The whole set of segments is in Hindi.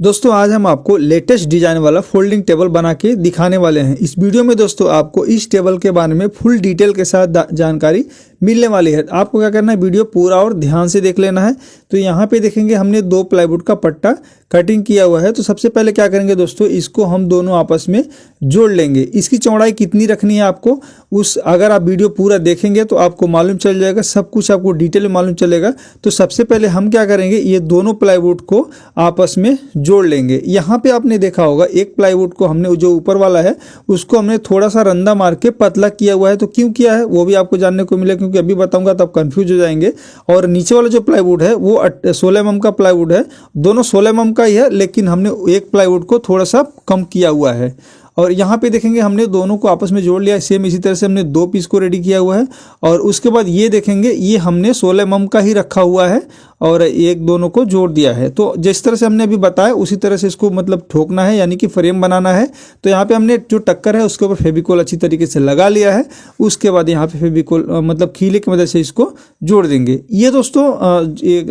दोस्तों आज हम आपको लेटेस्ट डिजाइन वाला फोल्डिंग टेबल बना के दिखाने वाले हैं। इस वीडियो में दोस्तों आपको इस टेबल के बारे में फुल डिटेल के साथ जानकारी मिलने वाली है। आपको क्या करना है, वीडियो पूरा और ध्यान से देख लेना है। तो यहाँ पे देखेंगे हमने 2 प्लाईवुड का पट्टा कटिंग किया हुआ है। तो सबसे पहले क्या करेंगे दोस्तों, इसको हम दोनों आपस में जोड़ लेंगे। इसकी चौड़ाई कितनी रखनी है आपको, अगर आप वीडियो पूरा देखेंगे तो आपको मालूम चल जाएगा, सब कुछ आपको डिटेल में मालूम चलेगा। तो सबसे पहले हम क्या करेंगे, ये दोनों प्लाईवुड को आपस में जोड़ लेंगे। यहाँ पे आपने देखा होगा एक प्लाईवुड को हमने जो ऊपर वाला है उसको हमने थोड़ा सा रंदा मार के पतला किया हुआ है। तो क्यों किया है वो भी आपको जानने को मिलेगा, क्योंकि अभी बताऊंगा तब कंफ्यूज हो जाएंगे। और नीचे वाला जो प्लाईवुड है वो 16 mm का प्लाईवुड है, दोनों 16 mm का ही है, लेकिन हमने एक प्लाईवुड को थोड़ा सा कम किया हुआ है। और यहाँ पे देखेंगे हमने दोनों को आपस में जोड़ लिया। सेम इसी तरह से हमने 2 पीस को रेडी किया हुआ है। और उसके बाद ये देखेंगे ये हमने 16 mm का ही रखा हुआ है और एक दोनों को जोड़ दिया है। तो जिस तरह से हमने अभी बताया उसी तरह से इसको मतलब ठोकना है, यानी कि फ्रेम बनाना है। तो यहाँ पे हमने जो टक्कर है उसके ऊपर फेविकोल अच्छी तरीके से लगा लिया है। उसके बाद यहाँ पे फेविकोल मतलब खीले की मदद से इसको जोड़ देंगे। ये दोस्तों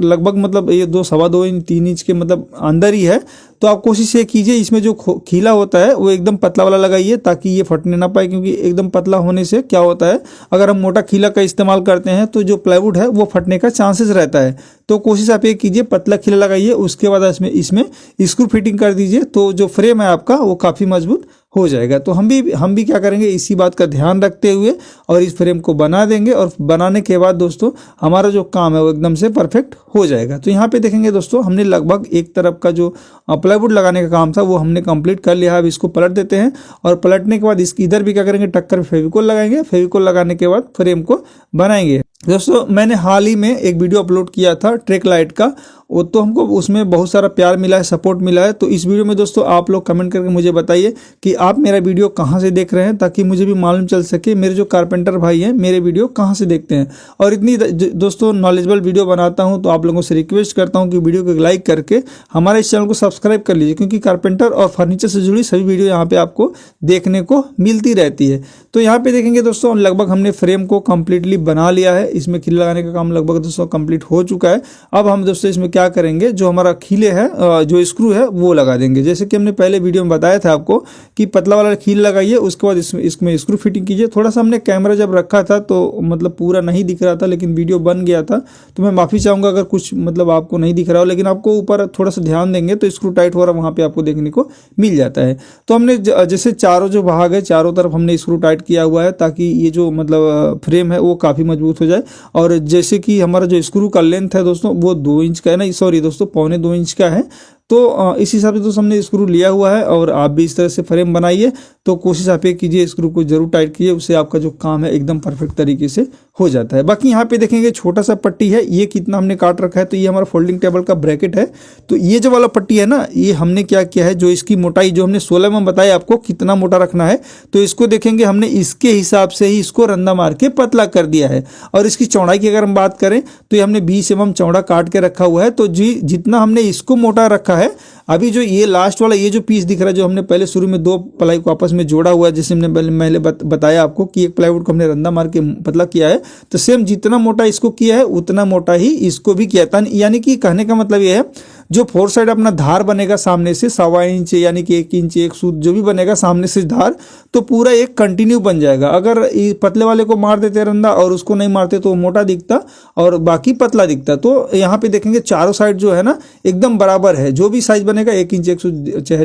लगभग मतलब ये 2 सवा 2 इंच 3 इंच के मतलब अंदर ही है। तो आप कोशिश ये कीजिए इसमें जो खीला होता है वो एकदम पतला वाला लगाइए, ताकि ये फटने ना पाए। क्योंकि एकदम पतला होने से क्या होता है, अगर हम मोटा खीला का इस्तेमाल करते हैं तो जो प्लाईवुड है वो फटने का चांसेस रहता है। तो कोशिश आप ये कीजिए पतला खीला लगाइए। उसके बाद इसमें स्क्रू फिटिंग कर दीजिए, तो जो फ्रेम है आपका वो काफ़ी मजबूत हो जाएगा। तो हम भी क्या करेंगे, इसी बात का ध्यान रखते हुए और इस फ्रेम को बना देंगे। और बनाने के बाद दोस्तों हमारा जो काम है वो एकदम से परफेक्ट हो जाएगा। तो यहाँ पे देखेंगे दोस्तों हमने लगभग एक तरफ का जो प्लाईवुड लगाने का काम था वो हमने कंप्लीट कर लिया है। अब इसको पलट देते हैं और पलटने के बाद इसकी इधर भी क्या करेंगे, टक्कर फेविकोल लगाएंगे। फेविकोल लगाने के बाद फ्रेम को बनाएंगे। दोस्तों मैंने हाल ही में एक वीडियो अपलोड किया था ट्रैक लाइट का, वो तो हमको उसमें बहुत सारा प्यार मिला है, सपोर्ट मिला है। तो इस वीडियो में दोस्तों आप लोग कमेंट करके मुझे बताइए कि आप मेरा वीडियो कहाँ से देख रहे हैं, ताकि मुझे भी मालूम चल सके मेरे जो कारपेंटर भाई हैं मेरे वीडियो कहाँ से देखते हैं। और इतनी दोस्तों नॉलेजेबल वीडियो बनाता हूँ, तो आप लोगों से रिक्वेस्ट करता हूँ कि वीडियो को लाइक करके हमारे इस चैनल को सब्सक्राइब कर लीजिए, क्योंकि कारपेंटर और फर्नीचर से जुड़ी सभी वीडियो यहाँ पे आपको देखने को मिलती रहती है। तो यहाँ पे देखेंगे दोस्तों लगभग हमने फ्रेम को कम्प्लीटली बना लिया है। इसमें खीले लगाने का काम लगभग दोस्तों कंप्लीट हो चुका है। अब हम दोस्तों इसमें क्या करेंगे, जो हमारा खीले है जो स्क्रू है वो लगा देंगे। जैसे कि हमने पहले वीडियो में बताया था आपको कि पतला वाला खील लगाइए, उसके बाद इसमें स्क्रू फिटिंग कीजिए। थोड़ा सा हमने कैमरा जब रखा था तो मतलब पूरा नहीं दिख रहा था, लेकिन वीडियो बन गया था। तो मैं माफ़ी चाहूँगा अगर कुछ मतलब आपको नहीं दिख रहा हो, लेकिन आपको ऊपर थोड़ा सा ध्यान देंगे तो स्क्रू टाइट हो रहा है वहाँ पर आपको देखने को मिल जाता है। तो हमने जैसे चारों जो भाग है चारों तरफ हमने स्क्रू टाइट किया हुआ है, ताकि ये जो मतलब फ्रेम है वो काफ़ी मजबूत हो जाए। और जैसे कि हमारा जो स्क्रू का लेंथ है दोस्तों वो 2 इंच का है ना, सॉरी दोस्तों 1.25 इंच का है। तो इस हिसाब से दोस्तों हमने स्क्रू लिया हुआ है। और आप भी इस तरह से फ्रेम बनाइए। तो कोशिश आप ये कीजिए स्क्रू को जरूर टाइट कीजिए, उससे आपका जो काम है एकदम परफेक्ट तरीके से हो जाता है। बाकी यहाँ पे देखेंगे छोटा सा पट्टी है, ये कितना हमने काट रखा है। तो ये हमारा फोल्डिंग टेबल का ब्रैकेट है। तो ये जो वाला पट्टी है ना, ये हमने क्या किया है, जो इसकी मोटाई जो हमने 16 mm बताया आपको कितना मोटा रखना है, तो इसको देखेंगे हमने इसके हिसाब से ही इसको रंदा मार के पतला कर दिया है। और इसकी चौड़ाई की अगर हम बात करें तो ये हमने 20 mm चौड़ा काट के रखा हुआ है। तो जितना हमने इसको मोटा रखा है, अभी जो ये लास्ट वाला ये जो पीस दिख रहा है, जो हमने पहले शुरू में 2 प्लाई को आपस में जोड़ा हुआ है, जैसे हमने पहले बताया आपको कि एक प्लाईवुड को हमने रंदा मार के पतला किया है, तो सेम जितना मोटा इसको किया है उतना मोटा ही इसको भी किया था। यानी कि कहने का मतलब ये है, जो 4 साइड अपना धार बनेगा सामने से 1.25 इंच यानी कि 1 इंच एक सूत जो भी बनेगा सामने से धार, तो पूरा एक कंटिन्यू बन जाएगा। अगर पतले वाले को मार देते रंदा और उसको नहीं मारते तो मोटा दिखता और बाकी पतला दिखता। तो यहाँ पे देखेंगे चारों साइड जो है ना एकदम बराबर है। जो भी साइज बनेगा 1 इंच 1 सूत चाहे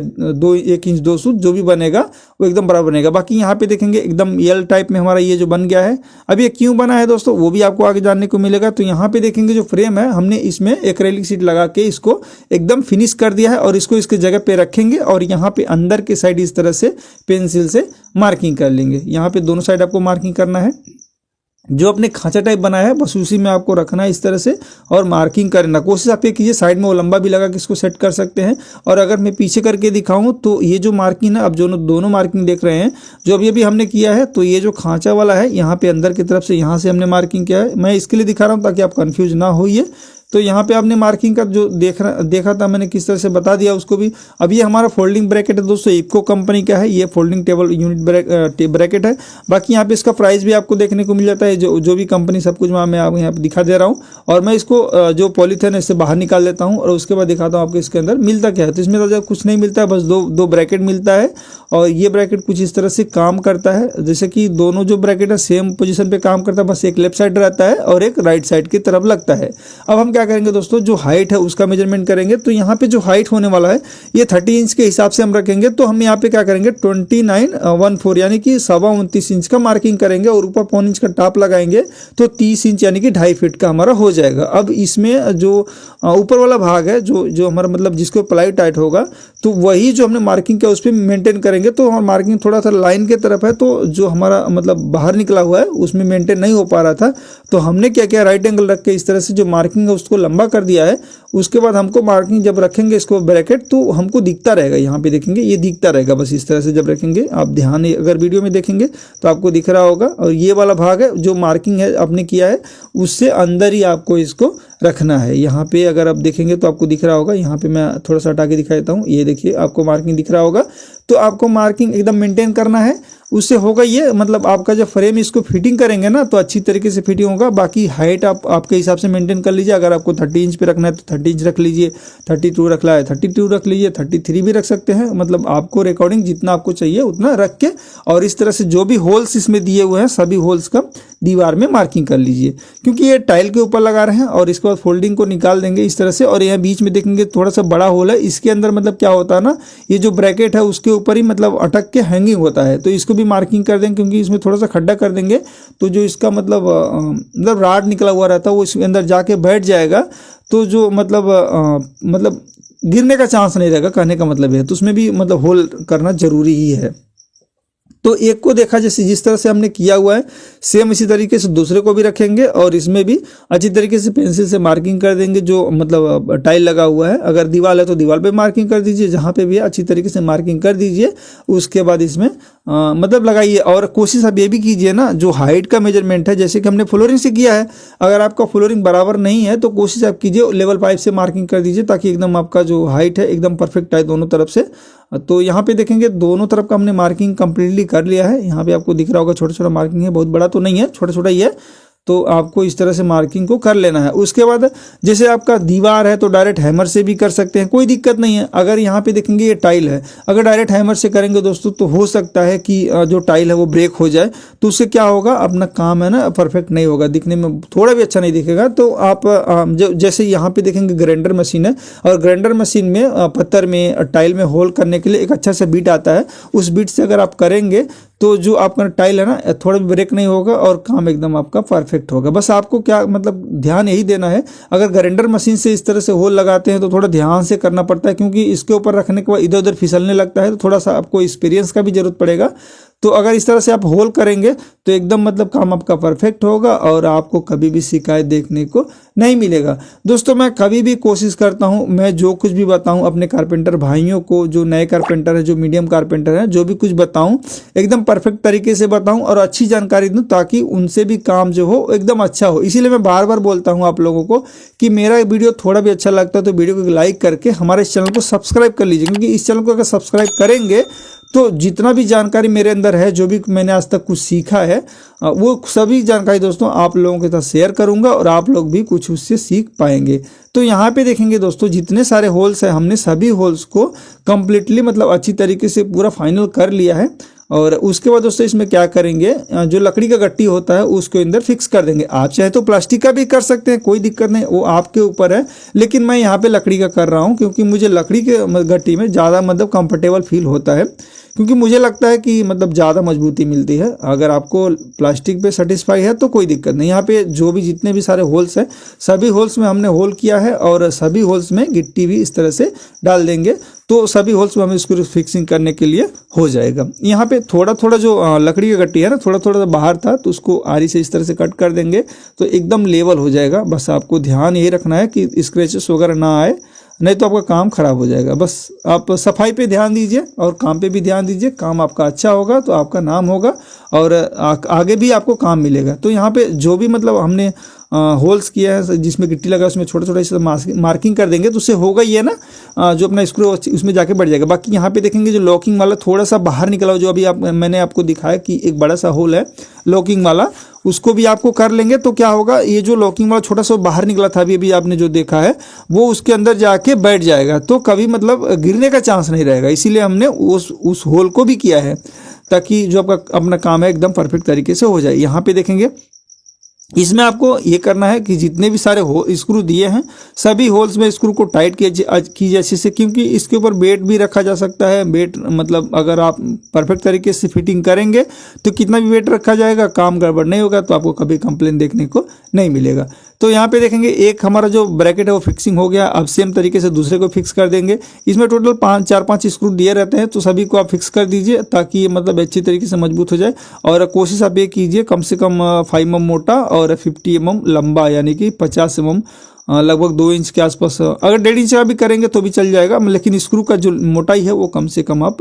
1 इंच 2 सूत जो भी बनेगा वो एकदम बराबर बनेगा। बाकी यहाँ पे देखेंगे एकदम एल टाइप में हमारा ये जो बन गया है। अब ये क्यों बना है दोस्तों वो भी आपको आगे जानने को मिलेगा। तो यहाँ पे देखेंगे जो फ्रेम है हमने इसमें एक्रेलिक शीट लगा के इसको एकदम फिनिश कर दिया है। और इसको इसके जगह पे रखेंगे और यहाँ पे अंदर के साइड इस तरह से पेंसिल से मार्किंग कर लेंगे। यहाँ पे दोनों साइड आपको मार्किंग करना है। जो अपने खांचा टाइप बनाया है बस उसी में आपको रखना है इस तरह से और मार्किंग करना। कोशिश आप ये कीजिए साइड में वो लंबा भी लगा के इसको सेट कर सकते हैं। और अगर मैं पीछे करके दिखाऊं तो ये जो मार्किंग है, अब जो दोनों मार्किंग देख रहे हैं जो अभी हमने किया है, तो ये जो खांचा वाला है यहाँ पे अंदर की तरफ से यहाँ से हमने मार्किंग किया है। मैं इसके लिए दिखा रहा हूँ ताकि आप कन्फ्यूज ना होइए। तो यहाँ पे आपने मार्किंग का जो देखा था मैंने किस तरह से बता दिया उसको भी। अब ये हमारा फोल्डिंग ब्रैकेट है दोस्तों, इको कंपनी का है, ये फोल्डिंग टेबल यूनिट ब्रैकेट है। बाकी यहाँ पे इसका प्राइस भी आपको देखने को मिल जाता है, जो भी कंपनी सब कुछ मैं आपको यहाँ पे दिखा दे रहा हूँ। और मैं इसको जो पॉलीथिन है इससे बाहर निकाल देता हूँ और उसके बाद दिखाता हूँ आपको इसके अंदर मिलता क्या है। तो इसमें ज़्यादा कुछ नहीं मिलता है, बस दो ब्रैकेट मिलता है और ये ब्रैकेट कुछ इस तरह से काम करता है, जैसे कि दोनों जो ब्रैकेट है सेम पोजीशन पे काम करता है, बस एक लेफ्ट साइड रहता है और एक राइट साइड की तरफ लगता है। अब हम क्या करेंगे दोस्तों, जो हाइट है उसका मेजरमेंट करेंगे। तो यहाँ पे जो हाइट होने वाला है ये 30 इंच के हिसाब से हम रखेंगे। तो हम यहाँ पे क्या करेंगे 2914 यानी कि 29.25 इंच का मार्किंग करेंगे और ऊपर 1.5 इंच का टॉप लगाएंगे तो 30 इंच यानी कि 2.5 फीट का हमारा हो जाएगा। अब इसमें जो ऊपर वाला भाग है जो हमारा मतलब जिसको प्लाई टाइट होगा तो वही जो हमने मार्किंग किया उस पर मेंटेन करेंगे। तो हमारा मार्किंग थोड़ा सा लाइन के तरफ है, तो जो हमारा मतलब बाहर निकला हुआ है उसमें मेंटेन नहीं हो पा रहा था, तो हमने क्या किया राइट एंगल रख के इस तरह से जो मार्किंग है उसको लंबा कर दिया है। उसके बाद हमको मार्किंग जब रखेंगे इसको ब्रैकेट तो हमको दिखता रहेगा, यहाँ पे देखेंगे ये दिखता रहेगा, बस इस तरह से जब रखेंगे आप ध्यान अगर वीडियो में देखेंगे तो आपको दिख रहा होगा। और ये वाला भाग है जो मार्किंग है आपने किया है उससे अंदर ही आपको इसको रखना है। यहाँ पे अगर आप देखेंगे तो आपको दिख रहा होगा, यहाँ पे मैं थोड़ा सा हटा के दिखा देता हूँ, ये देखिए आपको मार्किंग दिख रहा होगा। तो आपको मार्किंग एकदम मेंटेन करना है, उससे होगा ये मतलब आपका जब फ्रेम इसको फिटिंग करेंगे ना तो अच्छी तरीके से फिटिंग होगा। बाकी हाइट आप आपके हिसाब से मेंटेन कर लीजिए, अगर आपको 30 इंच पे रखना है तो 30 इंच रख लीजिए, 32 रखना है 32 रख लीजिए, 33 भी रख सकते हैं, मतलब आपको रिकॉर्डिंग जितना आपको चाहिए उतना रख के और इस तरह से जो भी होल्स इसमें दिए हुए हैं सभी होल्स का दीवार में मार्किंग कर लीजिए, क्योंकि ये टाइल के ऊपर लगा रहे हैं। और इसके बाद फोल्डिंग को निकाल देंगे इस तरह से। और यहाँ बीच में देखेंगे थोड़ा सा बड़ा होल है, इसके अंदर मतलब क्या होता है ना, ये जो ब्रैकेट है उसके ऊपर ही मतलब अटक के हैंगिंग होता है, तो इसको भी मार्किंग कर देंगे क्योंकि इसमें थोड़ा सा खड्डा कर देंगे तो जो इसका मतलब राड निकला हुआ रहता है वो इसके अंदर जाके बैठ जाएगा, तो जो मतलब गिरने का चांस नहीं रहेगा, कहने का मतलब है। तो उसमें भी मतलब होल करना जरूरी ही है। तो एक को देखा जैसे जिस तरह से हमने किया हुआ है सेम इसी तरीके से दूसरे को भी रखेंगे और इसमें भी अच्छी तरीके से पेंसिल से मार्किंग कर देंगे। जो मतलब टाइल लगा हुआ है अगर दीवार है तो दीवार पे मार्किंग कर दीजिए, जहाँ पे भी है अच्छी तरीके से मार्किंग कर दीजिए। उसके बाद इसमें मतलब लगाइए और कोशिश आप ये भी कीजिए ना, जो हाइट का मेजरमेंट है जैसे कि हमने फ्लोरिंग से किया है, अगर आपका फ्लोरिंग बराबर नहीं है तो कोशिश आप कीजिए लेवल पाइप से मार्किंग कर दीजिए ताकि एकदम आपका जो हाइट है एकदम परफेक्ट आए दोनों तरफ से। तो यहाँ पे देखेंगे दोनों तरफ का हमने मार्किंग कंप्लीटली कर लिया है। यहाँ पे आपको दिख रहा होगा छोटा छोटा मार्किंग है, बहुत बड़ा तो नहीं है, छोटा छोटा ही है। तो आपको इस तरह से मार्किंग को कर लेना है। उसके बाद जैसे आपका दीवार है तो डायरेक्ट हैमर से भी कर सकते हैं, कोई दिक्कत नहीं है। अगर यहाँ पे देखेंगे ये टाइल है, अगर डायरेक्ट हैमर से करेंगे दोस्तों तो हो सकता है कि जो टाइल है वो ब्रेक हो जाए, तो उससे क्या होगा अपना काम है ना परफेक्ट नहीं होगा, दिखने में थोड़ा भी अच्छा नहीं दिखेगा। तो आप जैसे यहाँ पे देखेंगे ग्राइंडर मशीन है और ग्राइंडर मशीन में पत्थर में टाइल में होल करने के लिए एक अच्छा सा बीट आता है, उस बीट से अगर आप करेंगे तो जो आपका टाइल है ना थोड़ा भी ब्रेक नहीं होगा और काम एकदम आपका परफेक्ट होगा। बस आपको क्या मतलब ध्यान यही देना है, अगर ग्राइंडर मशीन से इस तरह से होल लगाते हैं तो थोड़ा ध्यान से करना पड़ता है, क्योंकि इसके ऊपर रखने के बाद इधर उधर फिसलने लगता है, तो थोड़ा सा आपको एक्सपीरियंस का भी जरूरत पड़ेगा। तो अगर इस तरह से आप होल करेंगे तो एकदम मतलब काम आपका परफेक्ट होगा और आपको कभी भी शिकायत देखने को नहीं मिलेगा। दोस्तों मैं कभी भी कोशिश करता हूं मैं जो कुछ भी बताऊं अपने कारपेंटर भाइयों को, जो नए कारपेंटर है, जो मीडियम कारपेंटर है, जो भी कुछ बताऊं एकदम परफेक्ट तरीके से बताऊं और अच्छी जानकारी दूं ताकि उनसे भी काम जो हो एकदम अच्छा हो। इसीलिए मैं बार बार बोलता हूं आप लोगों को कि मेरा वीडियो थोड़ा भी अच्छा लगता है तो वीडियो को लाइक करके हमारे इस चैनल को सब्सक्राइब कर लीजिए, क्योंकि इस चैनल को अगर सब्सक्राइब करेंगे तो जितना भी जानकारी मेरे अंदर है, जो भी मैंने आज तक कुछ सीखा है, वो सभी जानकारी दोस्तों आप लोगों के साथ शेयर करूंगा और आप लोग भी कुछ उससे सीख पाएंगे। तो यहाँ पे देखेंगे दोस्तों जितने सारे होल्स हैं हमने सभी होल्स को कंप्लीटली मतलब अच्छी तरीके से पूरा फाइनल कर लिया है। और उसके बाद दोस्तों इसमें क्या करेंगे, जो लकड़ी का गट्टी होता है उसके अंदर फिक्स कर देंगे। आप चाहे तो प्लास्टिक का भी कर सकते हैं, कोई दिक्कत नहीं, वो आपके ऊपर है, लेकिन मैं यहाँ पे लकड़ी का कर रहा हूँ क्योंकि मुझे लकड़ी के गट्टी में ज़्यादा मतलब कंफर्टेबल फील होता है, क्योंकि मुझे लगता है कि मतलब ज़्यादा मजबूती मिलती है। अगर आपको प्लास्टिक पे सेटिस्फाई है तो कोई दिक्कत नहीं। यहाँ पे जो भी जितने भी सारे होल्स हैं सभी होल्स में हमने होल किया है और सभी होल्स में गिट्टी भी इस तरह से डाल देंगे, तो सभी होल्स में हमें इसको फिक्सिंग करने के लिए हो जाएगा। यहाँ पे थोड़ा थोड़ा जो लकड़ी की गट्टी है ना थोड़ा थोड़ा बाहर था तो उसको आरी से इस तरह से कट कर देंगे तो एकदम लेवल हो जाएगा। बस आपको ध्यान यही रखना है कि स्क्रैचेस वगैरह ना आए, नहीं तो आपका काम खराब हो जाएगा। बस आप सफाई पे ध्यान दीजिए और काम पे भी ध्यान दीजिए, काम आपका अच्छा होगा तो आपका नाम होगा और आगे भी आपको काम मिलेगा। तो यहाँ पे जो भी मतलब हमने होल्स किया है जिसमें गिट्टी लगा उसमें छोटा छोटा इसे मार्किंग कर देंगे तो उससे होगा ये ना जो अपना स्क्रू उसमें जाके बैठ जाएगा। बाकी यहाँ पे देखेंगे जो लॉकिंग वाला थोड़ा सा बाहर निकला हो, जो अभी मैंने आपको दिखाया कि एक बड़ा सा होल है लॉकिंग वाला, उसको भी आपको कर लेंगे तो क्या होगा, ये जो लॉकिंग वाला छोटा सा बाहर निकला था अभी आपने जो देखा है वो उसके अंदर जाके बैठ जाएगा, तो कभी मतलब गिरने का चांस नहीं रहेगा। इसीलिए हमने उस होल को भी किया है ताकि जो आपका अपना काम है एकदम परफेक्ट तरीके से हो जाए। यहाँ पे देखेंगे इसमें आपको ये करना है कि जितने भी सारे स्क्रू दिए हैं सभी होल्स में स्क्रू को टाइट कीजिए अच्छे से, क्योंकि इसके ऊपर बेट भी रखा जा सकता है। बेट मतलब अगर आप परफेक्ट तरीके से फिटिंग करेंगे तो कितना भी वेट रखा जाएगा काम गड़बड़ नहीं होगा, तो आपको कभी कंप्लेन देखने को नहीं मिलेगा। तो यहाँ पे देखेंगे एक हमारा जो ब्रैकेट है वो फिक्सिंग हो गया। अब सेम तरीके से दूसरे को फिक्स कर देंगे। इसमें टोटल 4-5 स्क्रू दिए रहते हैं, तो सभी को आप फिक्स कर दीजिए ताकि ये मतलब अच्छी तरीके से मजबूत हो जाए। और कोशिश आप ये कीजिए कम से कम 5 mm मोटा और 50 mm लंबा, यानी कि 50 mm लगभग 2 इंच के आसपास। अगर 1.5 इंच का भी करेंगे तो भी चल जाएगा, लेकिन स्क्रू का जो मोटाई है वो कम से कम आप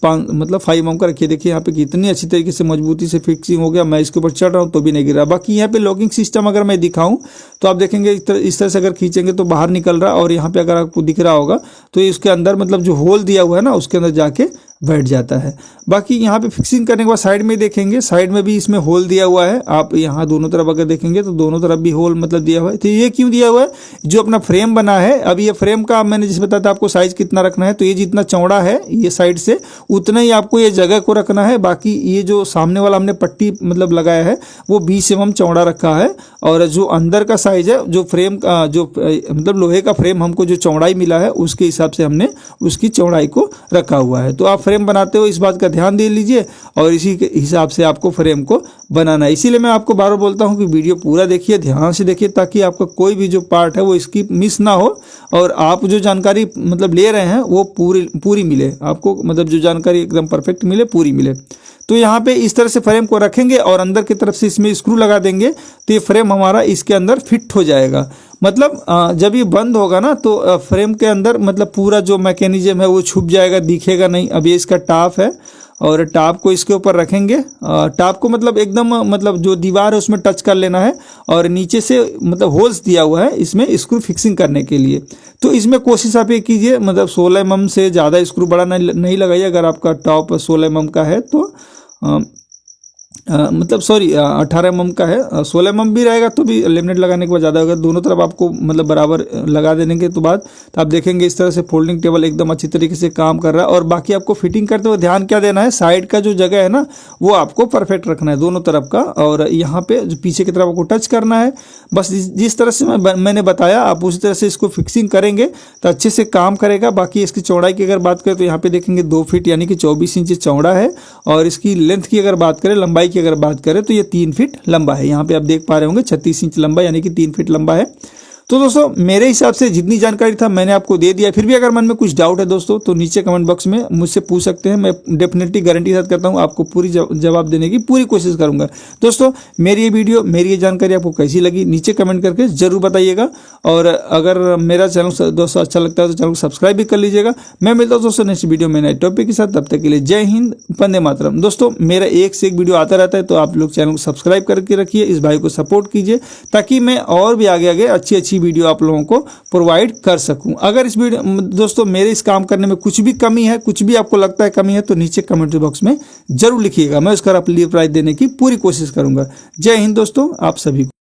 5 mm का रखिए। देखिए यहाँ पे कितनी अच्छी तरीके से मजबूती से फिक्सिंग हो गया। मैं इसके ऊपर चढ़ रहा हूँ तो भी नहीं गिर रहा। बाकी यहाँ पे लॉकिंग सिस्टम अगर मैं दिखाऊं तो आप देखेंगे इस तरह से अगर खींचेंगे तो बाहर निकल रहा है, और यहाँ पे अगर आपको दिख रहा होगा तो इसके अंदर मतलब जो होल दिया हुआ है ना उसके अंदर जाके बैठ जाता है। बाकी यहाँ पे फिक्सिंग करने के बाद साइड में देखेंगे, साइड में भी इसमें होल दिया हुआ है। आप यहाँ दोनों तरफ अगर देखेंगे तो दोनों तरफ भी होल मतलब दिया हुआ है। तो ये क्यों दिया हुआ है, जो अपना फ्रेम बना है, अब ये फ्रेम का मैंने जिस बताया था आपको साइज कितना रखना है, तो ये जितना चौड़ा है ये साइड से उतना ही आपको ये जगह को रखना है। बाकी ये जो सामने वाला हमने पट्टी मतलब लगाया है वो 20 mm चौड़ा रखा है, और जो अंदर का साइज है जो फ्रेम का जो मतलब लोहे का फ्रेम हमको जो चौड़ाई मिला है उसके हिसाब से हमने उसकी चौड़ाई को रखा हुआ है। तो आप फ्रेम बनाते हो इस बात का ध्यान दे लीजिए, और इसी के हिसाब से आपको फ्रेम को बनाना है। इसीलिए मैं आपको बार बार बोलता हूं कि वीडियो पूरा देखिए, ध्यान से देखिए, ताकि आपका कोई भी जो पार्ट है वो इसकी मिस ना हो, और आप जो जानकारी मतलब ले रहे हैं वो पूरी मिले आपको, मतलब जो जानकारी एकदम परफेक्ट मिले, पूरी मिले। तो यहाँ पे इस तरह से फ्रेम को रखेंगे और अंदर की तरफ से इसमें स्क्रू लगा देंगे तो ये फ्रेम हमारा इसके अंदर फिट हो जाएगा। मतलब जब ये बंद होगा ना तो फ्रेम के अंदर मतलब पूरा जो मैकेनिज्म है वो छुप जाएगा, दिखेगा नहीं। अब ये इसका टॉप है और टॉप को इसके ऊपर रखेंगे। टॉप को मतलब एकदम मतलब जो दीवार है उसमें टच कर लेना है, और नीचे से मतलब होल्स दिया हुआ है इसमें स्क्रू फिक्सिंग करने के लिए। तो इसमें कोशिश आप ये कीजिए मतलब 16 mm से ज़्यादा स्क्रू बड़ा नहीं लगाइए। अगर आपका टॉप 16 mm का है तो मतलब सॉरी 18 mm का है, 16 mm भी रहेगा तो भी लेमिनेट लगाने के बाद ज़्यादा होगा। दोनों तरफ आपको मतलब बराबर लगा देने के बाद तो आप देखेंगे इस तरह से फोल्डिंग टेबल एकदम अच्छी तरीके से काम कर रहा है। और बाकी आपको फिटिंग करते हुए ध्यान क्या देना है, साइड का जो जगह है ना वो आपको परफेक्ट रखना है दोनों तरफ का, और यहाँ पे जो पीछे की तरफ आपको टच करना है। बस जिस तरह से मैंने बताया आप उसी तरह से इसको फिक्सिंग करेंगे तो अच्छे से काम करेगा। बाकी इसकी चौड़ाई की अगर बात करें तो यहाँ पे देखेंगे 2 फीट यानी कि 24 इंच चौड़ा है, और इसकी लेंथ की अगर बात करें, लंबाई की अगर बात करें तो ये 3 फीट लंबा है। यहाँ पे आप देख पा रहे होंगे 36 इंच लंबा यानी कि 3 फीट लंबा है। तो दोस्तों मेरे हिसाब से जितनी जानकारी था मैंने आपको दे दिया। फिर भी अगर मन में कुछ डाउट है दोस्तों तो नीचे कमेंट बॉक्स में मुझसे पूछ सकते हैं। मैं डेफिनेटली गारंटी के साथ करता हूँ आपको पूरी जवाब देने की पूरी कोशिश करूंगा। दोस्तों मेरी ये वीडियो, मेरी ये जानकारी आपको कैसी लगी नीचे कमेंट करके जरूर बताइएगा, और अगर मेरा चैनल दोस्तों अच्छा लगता है तो चैनल को सब्सक्राइब भी कर लीजिएगा। मैं मिलता हूँ दोस्तों नेक्स्ट वीडियो में नए टॉपिक के साथ। तब तक के लिए जय हिंद, वंदे मातरम। दोस्तों मेरा एक से एक वीडियो आता रहता है, तो आप लोग चैनल को सब्सक्राइब करके रखिए, इस भाई को सपोर्ट कीजिए ताकि मैं और भी आगे अच्छी वीडियो आप लोगों को प्रोवाइड कर सकूं। अगर इस वीडियो दोस्तों मेरे इस काम करने में कुछ भी कमी है, कुछ भी आपको लगता है कमी है, तो नीचे कमेंट बॉक्स में जरूर लिखिएगा। मैं उसका रिप्लाई देने की पूरी कोशिश करूंगा। जय हिंद दोस्तों आप सभी को।